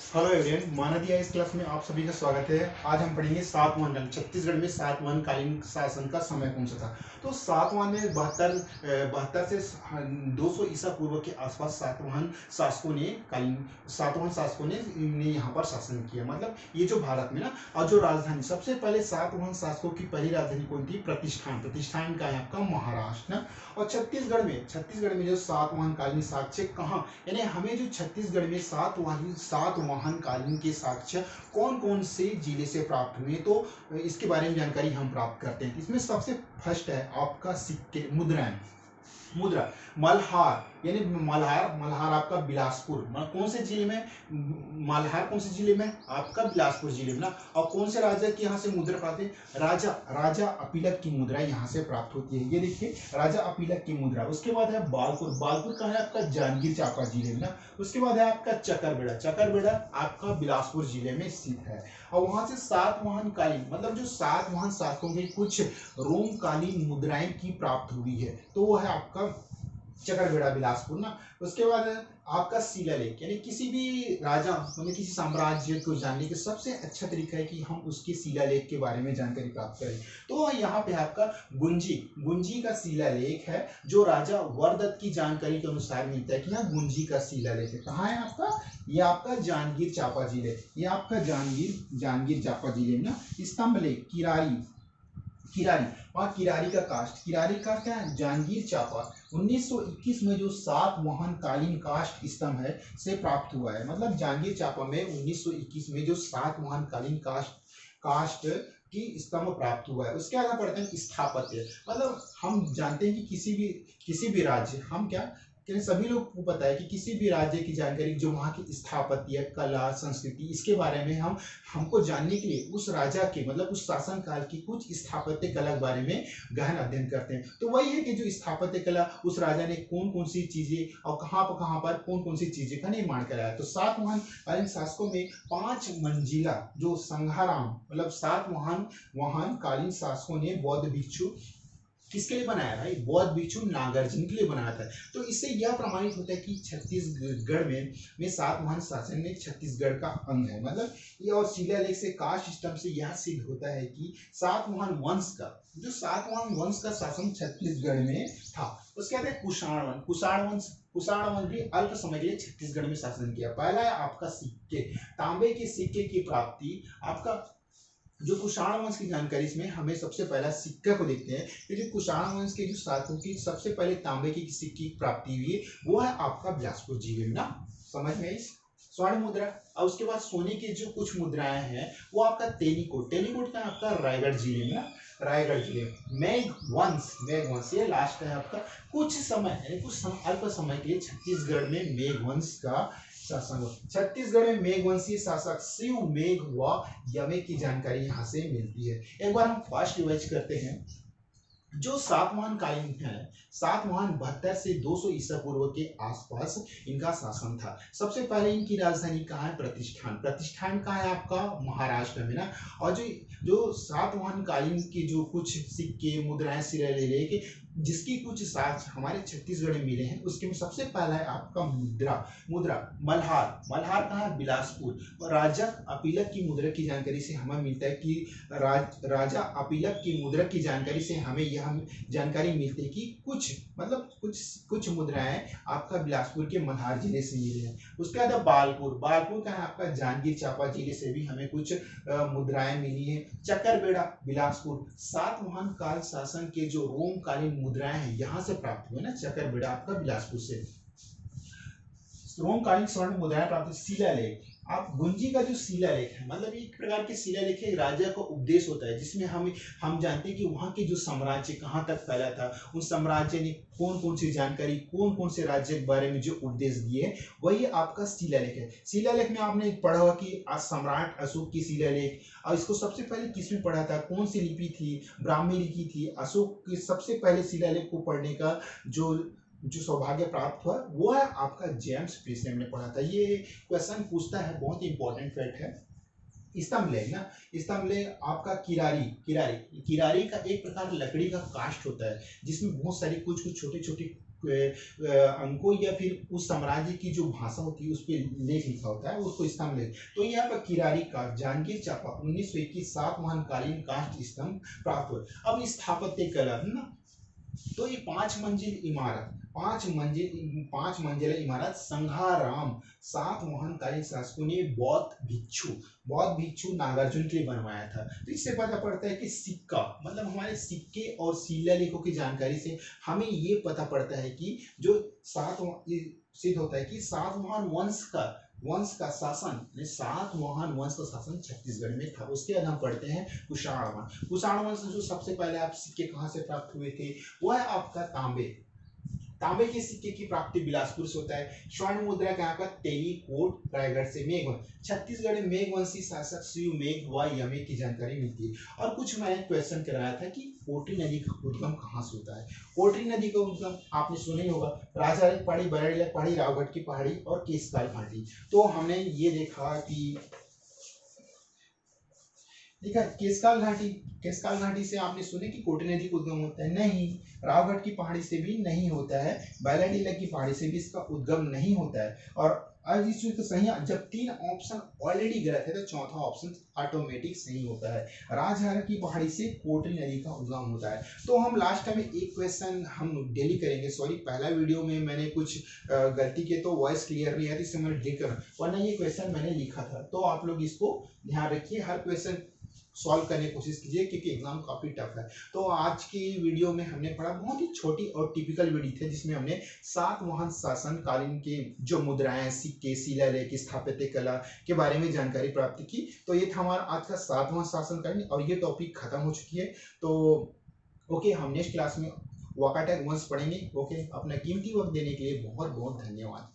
Hello everyone, मानवीय इस class में आप सभी का स्वागत है। आज हम पढ़ेंगे सातवाहन कालीन। छत्तीसगढ़ में सातवाहन कालीन शासन का समय कौन सा था। तो सातवाहन में बहत्तर से 200 ईसा पूर्व के आसपास सातवाहन शासकों ने यहाँ पर शासन किया। मतलब ये जो भारत में ना, और जो राजधानी सबसे पहले सातवाहन शासकों की पहली राजधानी कौन थी? प्रतिष्ठान का है आपका महाराष्ट्र ना। और छत्तीसगढ़ में जो सातवाहन कालीन साक्ष्य कहाँ, यानी हमें जो छत्तीसगढ़ में सातवाहन कालीन के साक्ष्य कौन कौन से जिले से प्राप्त हुए, तो इसके बारे में जानकारी हम प्राप्त करते हैं। इसमें सबसे फर्स्ट है आपका सिक्के, मुद्रा मल्हार, यानी मल्हार आपका बिलासपुर, कौन से जिले में? मल्हार कौन से जिले में? आपका बिलासपुर जिले में ना। और कौन से राजा के यहाँ से मुद्रा प्राप्त है? राजा अपीलक की मुद्रा यहाँ से प्राप्त होती है। ये देखिए, राजा अपीलक की मुद्रा। उसके बाद है बालपुर कहाँ है? आपका जांजगीर चांपा जिले में ना। उसके बाद है आपका चकरबेड़ा आपका बिलासपुर जिले में स्थित है। और वहां से सातवाहन कालीन, मतलब जो सातवाहन शासकों की कुछ रोमकालीन मुद्राएं की प्राप्त हुई है, तो वो है आपका चकरबेड़ा बिलासपुर ना। उसके बाद आपका शिलालेख, यानी किसी भी राजा मतलब किसी साम्राज्य को जानने का सबसे अच्छा तरीका है कि हम उसके शिलालेख के बारे में जानकारी प्राप्त करें। तो यहाँ पे आपका गुंजी का शिलालेख है, जो राजा वरदत्त की जानकारी के अनुसार मिलता है कि यहाँ गुंजी का शिलालेख है। कहाँ है आपका? ये आपका जांजगीर चांपा जिले, ये आपका जांजगीर चांपा जिले में ना। स्तंभ लेख किरारी वहाँ किरारी का क्या है? जांजगीर चांपा 1921 में जो सातवाहन कालीन काष्ठ स्तंभ है से प्राप्त हुआ है। मतलब जांजगीर चांपा में 1921 में जो सातवाहन कालीन काष्ठ की स्तंभ प्राप्त हुआ है। उसके आगे पढ़ते हैं स्थापत्य। मतलब हम जानते हैं कि किसी भी राज्य, हम क्या कि सभी लोग को पता है कि किसी भी राज्य की जानकारी, जो वहाँ की स्थापत्य, कला, संस्कृति, इसके बारे में हमको जानने के लिए उस राजा के मतलब उस शासन काल की कुछ स्थापत्य कला के बारे में गहन अध्ययन करते हैं। तो वही है कि जो स्थापत्य कला, उस राजा ने कौन कौन सी चीजें और कहाँ पर कौन कौन सी चीजें का निर्माण कराया। तो सातवाहन कालीन शासकों में 5 मंजिला जो संघाराम, मतलब सातवाहन कालीन शासकों ने बौद्ध भिक्षु किसके लिए बनाया भाई? बौद्ध भिक्षु नागार्जुन के लिए बनाया था। तो इससे यह प्रमाणित होता है कि छत्तीसगढ़ में सातवाहन शासन में छत्तीसगढ़ का अंग है। मतलब ये, और शिलालेख से, काष्ठ स्तंभ से यह सिद्ध होता है कि सातवाहन वंश का शासन छत्तीसगढ़ में था। उसके बाद कुषाण वंश भी अल्प समय के लिए छत्तीसगढ़ में शासन किया। पहला है आपका सिक्के, तांबे के सिक्के की प्राप्ति। आपका जो कुषाण वंश की जानकारी, इसमें हमें सबसे पहला सिक्का को देखते हैं कि जो कुषाण वंश के जो शासकों की सबसे पहले तांबे की सिक्के की प्राप्ति हुई है, वो है आपका बिलासपुर जिले में ना। समझ में आई? स्वर्ण मुद्रा। और उसके बाद सोने की जो कुछ मुद्राएं हैं, वो आपका तेलीकोट का आपका रायगढ़ जिले में ना। रायगढ़ जिले मेघवंश ये लास्ट है आपका। कुछ अल्प समय के लिए छत्तीसगढ़ में मेघवंश का शासन हुआ। छत्तीसगढ़ में मेघवंशीय शासक शिव मेघ व यमे की जानकारी यहाँ से मिलती है। एक बार हम फास्ट रिवाइज करते हैं। जो सातवाहन कालीन है, सातवाहन 72 से 200 ईसा पूर्व के आसपास इनका शासन था। सबसे पहले इनकी राजधानी कहाँ है? प्रतिष्ठान कहाँ है? आपका महाराष्ट्र में ना। और जो सातवाहन कालीन के जो कुछ सिक्के, मुद्राएं, शिलालेख जिसकी कुछ साक्ष्य हमारे छत्तीसगढ़ में मिले हैं, उसके में सबसे पहला है आपका मुद्रा मल्हार कहाँ है? बिलासपुर। और राजा अपीलक की मुद्रा की जानकारी से हमें मिलता है कि राजा अपीलक की मुद्रा की जानकारी से हमें यह जानकारी मिलती है कि कुछ मुद्राएं आपका बिलासपुर के मल्हार जिले से मिली है। उसके बाद बालपुर का है आपका जांजगीर चांपा जिले से भी हमें कुछ मुद्राएं मिली है। चकरबेड़ा बिलासपुर, सातवाहन काल शासन के जो रोमकालीन मुद्राएं हैं यहाँ से प्राप्त हुए ना। चकरबेड़ा आपका बिलासपुर से रोमकालीन स्वर्ण मुद्राएं प्राप्त। शिलालेख, आप गुंजी का जो शिलालेख है, मतलब एक प्रकार के शिलालेख है, राजा का उपदेश होता है, जिसमें हम जानते हैं कि वहाँ के जो साम्राज्य कहाँ तक फैला था, उन साम्राज्य ने कौन कौन सी जानकारी, कौन कौन से राज्य के बारे में जो उपदेश दिए, वही आपका शिलालेख है। शिलालेख में आपने पढ़ा होगा कि सम्राट अशोक की शिलालेख, और इसको सबसे पहले किसमें पढ़ा था? कौन सी लिपि थी? ब्राह्मी लिपि थी। अशोक के सबसे पहले शिलालेख को पढ़ने का जो सौभाग्य प्राप्त हुआ, वो है आपका जेम्स प्रीस्टलैंड ने पढ़ा था। ये क्वेश्चन पूछता है, बहुत ही इंपॉर्टेंट फैक्ट है। स्तंभ लेख आपका किरारी का एक प्रकार लकड़ी का काष्ठ होता है, जिसमें बहुत सारी कुछ छोटे छोटे अंकों या फिर उस साम्राज्य की जो भाषा होती है उस पर लेख लिखा होता है, उसको स्तंभ लेख। तो यहाँ पर किरारी का जांजगीर चांपा 1921 सातवाहन कालीन काष्ठ स्तंभ प्राप्त हुए। अब स्थापत्य कला है ना, तो ये 5 मंजिल इमारत संघाराम सातवाहन कालीन शासकों ने बौद्ध भिक्षु नागार्जुन के लिए बनवाया था। तो इससे पता पड़ता है कि सिक्का मतलब हमारे सिक्के और शिलालेखों की जानकारी से हमें ये पता पड़ता है कि जो सिद्ध होता है कि सातवाहन सातवाहन वंश का शासन छत्तीसगढ़ में था। उसके बाद हम पढ़ते हैं कुषाण वंश जो सबसे पहले आप सिक्के कहाँ से प्राप्त हुए थे, वह आपका तांबे के सिक्के की प्राप्ति बिलासपुर से होता है। स्वर्ण मुद्रा कहाँ का, तेलीकोट रायगढ़ से। मेघवंश छत्तीसगढ़ में मेघवंशी शासक शिव मेघ व यमे की जानकारी मिलती है। और कुछ मैंने क्वेश्चन कराया था कि कोटरी नदी का उद्गम कहाँ से होता है। कोटरी नदी का उद्गम आपने सुना ही होगा, राजा पहाड़ी, बरेली पहाड़ी, रावगढ़ की पहाड़ी और केशकाल घाटी। तो हमने ये देखा कि केशकाल घाटी से आपने सुने कि कोटरी नदी का उद्गम होता है, नहीं। रावगढ़ की पहाड़ी से भी नहीं होता है, बैलाडीला की पहाड़ी से भी इसका उद्गम नहीं होता है। और आज इस चीज तो सही है, जब 3 ऑप्शन ऑलरेडी गलत है तो चौथा ऑप्शन ऑटोमेटिक सही होता है। राजहारा की पहाड़ी से कोटरी नदी का उद्गम होता है। तो हम लास्ट टाइम एक क्वेश्चन हम डेली करेंगे। सॉरी, पहला वीडियो में मैंने कुछ गलती की तो वॉइस क्लियर नहीं है, इससे मैंने डिलीट करना, वरना ये क्वेश्चन मैंने लिखा था। तो आप लोग इसको ध्यान रखिए, हर क्वेश्चन सॉल्व करने की कोशिश कीजिए क्योंकि एग्जाम काफी टफ है। तो आज की वीडियो में हमने पढ़ा, बहुत ही छोटी और टिपिकल वीडियो थी जिसमें हमने सातवाहन शासन कालीन के जो मुद्राएं, सिक्के, शिलालेख, स्थापत्य कला के बारे में जानकारी प्राप्त की। तो ये था हमारा आज का सातवाहन शासन कालीन और ये टॉपिक खत्म हो चुकी है। तो ओके, हम नेक्स्ट क्लास में वाकाटक वंश पढ़ेंगे। ओके, अपना कीमती वक्त देने के लिए बहुत बहुत धन्यवाद।